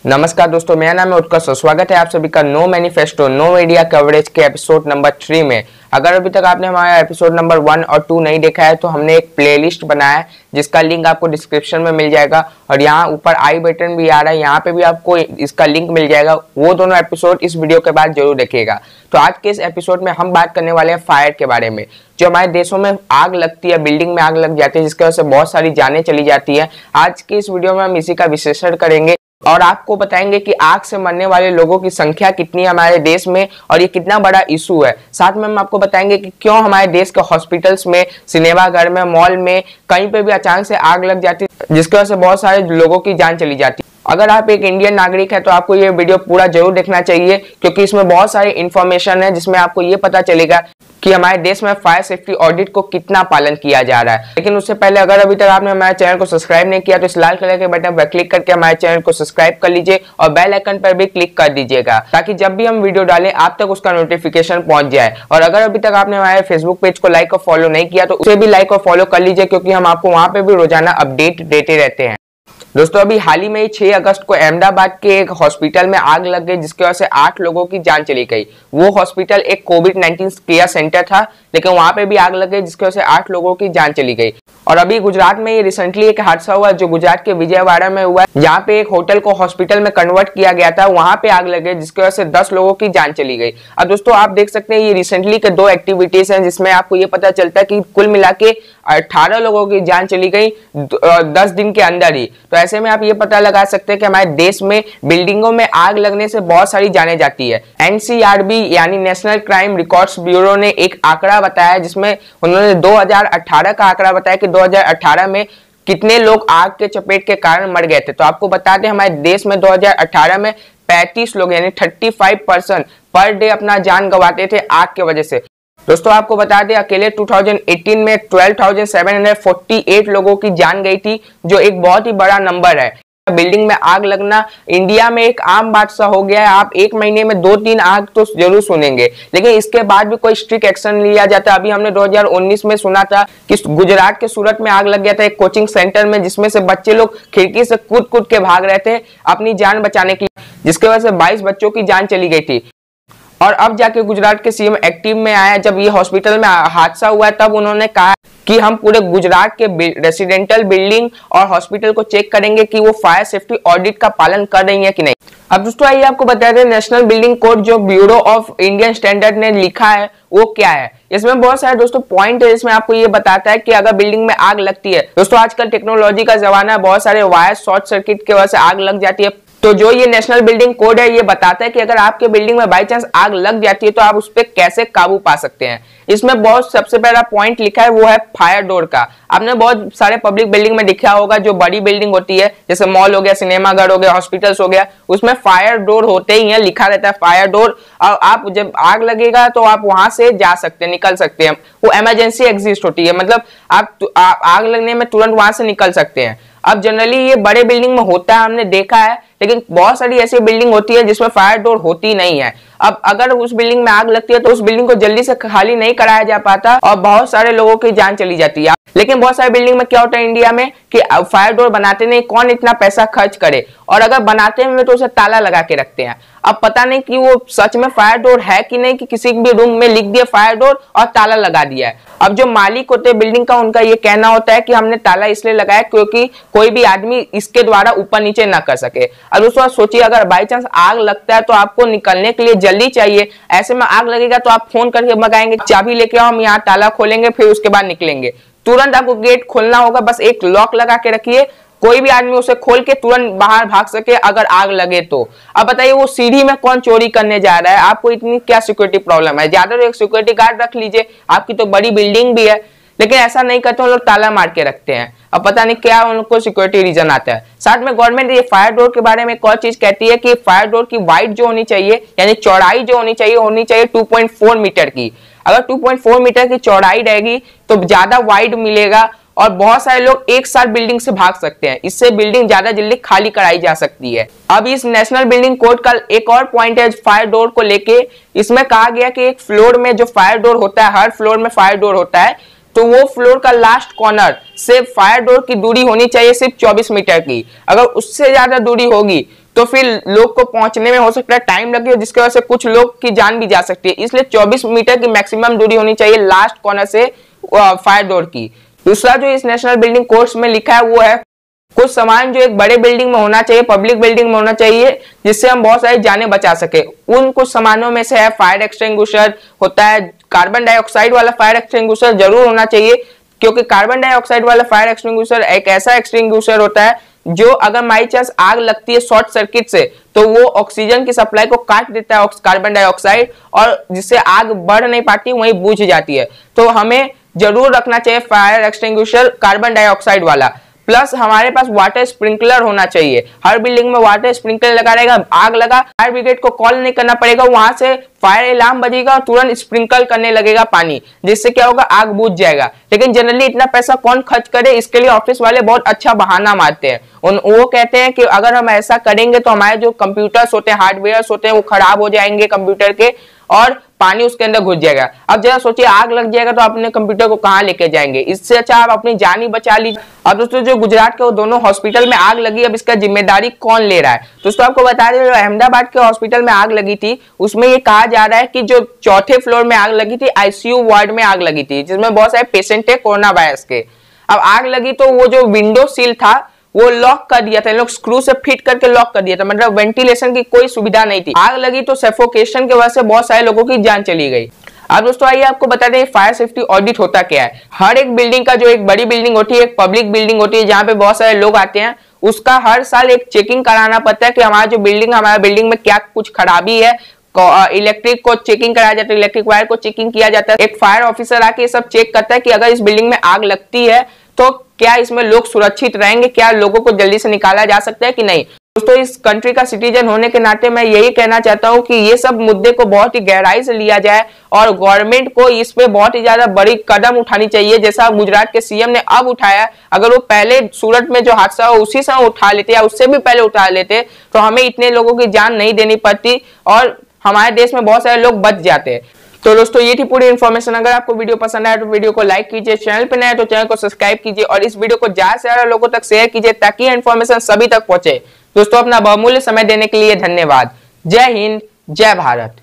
नमस्कार दोस्तों, मेरा नाम है उत्कर्ष। स्वागत है आप सभी का no manifesto no media coverage के एपिसोड नंबर 3 में। अगर अभी तक आपने हमारा एपिसोड नंबर 1 और 2 नहीं देखा है तो हमने एक प्लेलिस्ट बनाया है जिसका लिंक आपको डिस्क्रिप्शन में मिल जाएगा और यहाँ ऊपर आई बटन भी आ रहा है, यहाँ पे भी आपको इसका लिंक मिल जाएगा। वो दोनों एपिसोड इस वीडियो के बाद जरूर देखिएगा। तो आज के इस एपिसोड में हम बात करने वाले हैं फायर के बारे में। जो हमारे देशों में आग लगती है, बिल्डिंग में आग लग जाती है, जिसकी वजह से बहुत सारी जानें चली जाती है। आज के इस वीडियो में हम इसी का विश्लेषण करेंगे और आपको बताएंगे कि आग से मरने वाले लोगों की संख्या कितनी है हमारे देश में और ये कितना बड़ा इशू है। साथ में हम आपको बताएंगे कि क्यों हमारे देश के हॉस्पिटल्स में, सिनेमाघर में, मॉल में, कहीं पे भी अचानक से आग लग जाती है, जिसकी वजह से बहुत सारे लोगों की जान चली जाती है। अगर आप एक इंडियन नागरिक है तो आपको ये वीडियो पूरा जरूर देखना चाहिए, क्योंकि इसमें बहुत सारी इंफॉर्मेशन है जिसमें आपको ये पता चलेगा कि हमारे देश में फायर सेफ्टी ऑडिट को कितना पालन किया जा रहा है। लेकिन उससे पहले अगर अभी तक आपने हमारे चैनल को सब्सक्राइब नहीं किया तो इस लाल कलर के बटन पर क्लिक करके हमारे चैनल को सब्सक्राइब कर लीजिए और बेल आइकन पर भी क्लिक कर दीजिएगा, ताकि जब भी हम वीडियो डालें आप तक उसका नोटिफिकेशन पहुंच जाए। और अगर अभी तक आपने हमारे फेसबुक पेज को लाइक और फॉलो नहीं किया तो उसे भी लाइक और फॉलो कर लीजिए, क्योंकि हम आपको वहां पे भी रोजाना अपडेट देते रहते हैं। दोस्तों, अभी हाल ही में 6 अगस्त को अहमदाबाद के एक हॉस्पिटल में आग लग गई, जिसकी वजह से 8 लोगों की जान चली गई। वो हॉस्पिटल एक कोविड-19 केयर सेंटर था, लेकिन वहां पे भी आग लग गई, जिसकी वजह से 8 लोगों की जान चली गई। और अभी गुजरात में ये रिसेंटली एक हादसा हुआ जो गुजरात के विजयवाड़ा में हुआ, जहाँ पे एक होटल को हॉस्पिटल में कन्वर्ट किया गया था, वहां पे आग लग गई, जिसकी वजह से 10 लोगों की जान चली गई। अब दोस्तों, आप देख सकते हैं ये रिसेंटली के 2 एक्टिविटीज हैं जिसमें आपको ये पता चलता है कि कुल मिला के 18 लोगों की जान चली गई 10 दिन के अंदर ही। तो ऐसे में आप ये पता लगा सकते हैं कि हमारे देश में बिल्डिंगों में आग लगने से बहुत सारी जानें जाती है। एनसीआरबी यानी नेशनल क्राइम रिकॉर्ड्स ब्यूरो ने एक आंकड़ा बताया, जिसमें उन्होंने 2018 का आंकड़ा बताया कि 2018 में कितने लोग आग के चपेट के कारण मर गए थे। तो आपको बता दें, हमारे देश में 2018 में 35 लोग यानी 35% पर डे अपना जान गंवाते थे आग के वजह से। दोस्तों, आपको बता दें अकेले 2018 में 12,748 लोगों की जान गई थी, जो एक बहुत ही बड़ा नंबर है। बिल्डिंग में आग लगना इंडिया में एक आम बात सा हो गया है। आप एक महीने में 2-3 आग तो जरूर सुनेंगे, लेकिन इसके बाद भी कोई स्ट्रिक्ट एक्शन लिया जाता है। अभी हमने 2019 में सुना था कि गुजरात के सूरत में आग लग गया था एक कोचिंग सेंटर में, जिसमें से बच्चे लोग खिड़की से कूद के भाग रहे थे अपनी जान बचाने के लिए, जिसकी वजह से 22 बच्चों की जान चली गई थी। और अब जाके गुजरात के सीएम एक्टिव में आया। जब ये हॉस्पिटल में हादसा हुआ तब उन्होंने कहा कि हम पूरे गुजरात के रेसिडेंटल बिल्डिंग और हॉस्पिटल को चेक करेंगे कि वो फायर सेफ्टी ऑडिट का पालन कर रही है कि नहीं। अब दोस्तों, आइए आपको बता दें नेशनल बिल्डिंग कोड जो ब्यूरो ऑफ इंडियन स्टैंडर्ड ने लिखा है वो क्या है। इसमें बहुत सारे दोस्तों पॉइंट है, इसमें आपको ये बताता है कि अगर बिल्डिंग में आग लगती है, दोस्तों आजकल टेक्नोलॉजी का जमाना है, बहुत सारे वायर शॉर्ट सर्किट की वजह से आग लग जाती है। तो जो ये नेशनल बिल्डिंग कोड है ये बताता है कि अगर आपके बिल्डिंग में बाई चांस आग लग जाती है तो आप उस पर कैसे काबू पा सकते हैं। इसमें बहुत सबसे पहला पॉइंट लिखा है वो है फायर डोर का। आपने बहुत सारे पब्लिक बिल्डिंग में देखा होगा, जो बड़ी बिल्डिंग होती है जैसे मॉल हो गया, सिनेमाघर हो गया, हॉस्पिटल्स हो गया, उसमें फायर डोर होते ही है, लिखा रहता है फायर डोर। और आप जब आग लगेगा तो आप वहां से जा सकते हैं, निकल सकते हैं। वो इमरजेंसी एग्जिस्ट होती है, मतलब आप आग लगने में तुरंत वहां से निकल सकते हैं। अब जनरली ये बड़े बिल्डिंग में होता है, हमने देखा है, लेकिन बहुत सारी ऐसी बिल्डिंग होती है जिसमें फायर डोर होती नहीं है। अब अगर उस बिल्डिंग में आग लगती है तो उस बिल्डिंग को जल्दी से खाली नहीं कराया जा पाता और बहुत सारे लोगों की जान चली जाती है। लेकिन बहुत सारे बिल्डिंग में क्या होता है इंडिया में कि फायर डोर बनाते नहीं, कौन इतना पैसा खर्च करे, और अगर बनाते हैं तो उसे ताला लगा के रखते हैं। अब पता नहीं कि वो सच में फायर डोर है कि नहीं, कि किसी भी रूम में लिख दिया फायर डोर और ताला लगा दिया है। अब जो मालिक होते हैं बिल्डिंग का, उनका ये कहना होता है कि हमने ताला इसलिए लगाया क्योंकि कोई भी आदमी इसके द्वारा ऊपर नीचे ना कर सके। अब उस वक्त सोचिए, अगर बाई चांस आग लगता है तो आपको निकलने के लिए जल्दी चाहिए। ऐसे में आग लगेगा तो आप फोन करके मंगाएंगे, चाबी लेके आओ, हम यहाँ ताला खोलेंगे, फिर उसके बाद निकलेंगे। तुरंत आपको गेट खोलना होगा, बस एक लॉक लगा के रखिए, कोई भी आदमी उसे खोल के तुरंत बाहर भाग सके अगर आग लगे तो। अब बताइए वो सीढ़ी में कौन चोरी करने जा रहा है, आपको इतनी क्या सिक्योरिटी प्रॉब्लम है? ज्यादा तो एक सिक्योरिटी गार्ड रख लीजिए, आपकी तो बड़ी बिल्डिंग भी है, लेकिन ऐसा नहीं करते, उन लोग ताला मार के रखते हैं। अब पता नहीं क्या उनको सिक्योरिटी रीजन आता है। साथ में गवर्नमेंट ये फायर डोर के बारे में एक और चीज कहती है कि फायर डोर की वाइड जो होनी चाहिए, यानी चौड़ाई जो होनी चाहिए 2.4 मीटर की। अगर 2.4 मीटर की चौड़ाई रहेगी तो ज्यादा वाइड मिलेगा और बहुत सारे लोग एक साथ बिल्डिंग से भाग सकते हैं। इससे बिल्डिंग ज्यादा जल्दी खाली कराई जा सकती है। अब इस नेशनल बिल्डिंग कोड का एक और पॉइंट है फायर डोर को लेके। इसमें कहा गया कि एक फ्लोर में जो फायर डोर होता है, हर फ्लोर में फायर डोर होता है, तो वो फ्लोर का लास्ट कॉर्नर से फायर डोर की दूरी होनी चाहिए सिर्फ 24 मीटर की। अगर उससे ज्यादा दूरी होगी तो फिर लोग को पहुंचने में हो सकता है टाइम लगे, जिसकी वजह से कुछ लोग की जान भी जा सकती है। इसलिए 24 मीटर की मैक्सिमम दूरी होनी चाहिए लास्ट कॉर्नर से फायर डोर की। दूसरा जो इस नेशनल बिल्डिंग कोड्स में लिखा है वो है कुछ सामान जो एक बड़े बिल्डिंग में होना चाहिए, पब्लिक बिल्डिंग में होना चाहिए, जिससे हम बहुत सारी जानें बचा सके। उन कुछ सामानों में से है फायर एक्सटिंग्विशर होता है, कार्बन डाइऑक्साइड वाला फायर एक्सटिंग्विशर जरूर होना चाहिए, क्योंकि कार्बन डाइऑक्साइड वाला फायर एक्सटिंग्विशर एक ऐसा एक्सटिंग्विशर होता है जो अगर बाई चांस आग लगती है शॉर्ट सर्किट से तो वो ऑक्सीजन की सप्लाई को काट देता है कार्बन डाइऑक्साइड, और जिससे आग बढ़ नहीं पाती, वहीं बुझ जाती है। तो हमें जरूर रखना चाहिए फायर एक्सटिंग्विशर कार्बन डाइऑक्साइड वाला। प्लस हमारे पास वाटर स्प्रिंकलर होना चाहिए, हर बिल्डिंग में वाटर स्प्रिंकलर लगा रहेगा। आग लगा, फायर ब्रिगेड को कॉल नहीं करना पड़ेगा, वहां से फायर अलार्म बजेगा और तुरंत स्प्रिंकल करने लगेगा पानी, जिससे क्या होगा, आग बुझ जाएगा। लेकिन जनरली इतना पैसा कौन खर्च करे, इसके लिए ऑफिस वाले बहुत अच्छा बहाना मारते हैं। वो कहते हैं कि अगर हम ऐसा करेंगे तो हमारे जो कंप्यूटर्स होते हैं, हार्डवेयर्स होते हैं, वो खराब हो जाएंगे कंप्यूटर के और पानी उसके अंदर घुस जाएगा। अब जरा सोचिए, आग लग जाएगा तो अपने कंप्यूटर को कहां लेके जाएंगे। इससे अच्छा आप अपनी जान ही बचा लीजिए। अब दोस्तों जो गुजरात के वो दोनों हॉस्पिटल में आग लगी, अब इसका जिम्मेदारी कौन ले रहा है? दोस्तों आपको बता दें, जो अहमदाबाद के हॉस्पिटल में आग लगी थी उसमें ये कहा जा रहा है कि जो चौथे फ्लोर में आग लगी थी, आईसीयू वार्ड में आग लगी थी, जिसमें बहुत सारे पेशेंट थे कोरोना वायरस के। अब आग लगी तो वो जो विंडो सील था वो लॉक कर दिया था, लोग स्क्रू से फिट करके लॉक कर दिया था, मतलब वेंटिलेशन की कोई सुविधा नहीं थी। आग लगी तो सफोकेशन की वजह से बहुत सारे लोगों की जान चली गई। अब दोस्तों आइए आपको बता दें फायर सेफ्टी ऑडिट होता क्या है। हर एक बिल्डिंग का, जो एक बड़ी बिल्डिंग होती है, एक पब्लिक बिल्डिंग होती है जहां पे बहुत सारे लोग आते हैं, उसका हर साल एक चेकिंग कराना पड़ता है कि हमारा जो बिल्डिंग, हमारा बिल्डिंग में क्या कुछ खराबी है। इलेक्ट्रिक को चेकिंग कराया जाता है, इलेक्ट्रिक वायर को चेकिंग किया जाता है। एक फायर ऑफिसर आके ये सब चेक करता है कि अगर इस बिल्डिंग में आग लगती है तो क्या इसमें लोग सुरक्षित रहेंगे, क्या लोगों को जल्दी से निकाला जा सकता है कि नहीं। दोस्तों इस कंट्री का सिटीजन होने के नाते मैं यही कहना चाहता हूं कि ये सब मुद्दे को बहुत ही गहराई से लिया जाए और गवर्नमेंट को इस पे बहुत ही ज्यादा बड़ी कदम उठानी चाहिए, जैसा गुजरात के सीएम ने अब उठाया। अगर वो पहले सूरत में जो हादसा हो उसी समय उठा लेते या उससे भी पहले उठा लेते तो हमें इतने लोगों की जान नहीं देनी पड़ती और हमारे देश में बहुत सारे लोग बच जाते। तो दोस्तों ये थी पूरी इन्फॉर्मेशन। अगर आपको वीडियो पसंद आया तो वीडियो को लाइक कीजिए, चैनल पे नए तो चैनल को सब्सक्राइब कीजिए और इस वीडियो को ज्यादा से ज्यादा लोगों तक शेयर कीजिए ताकि इन्फॉर्मेशन सभी तक पहुंचे। दोस्तों अपना बहुमूल्य समय देने के लिए धन्यवाद। जय हिंद, जय भारत।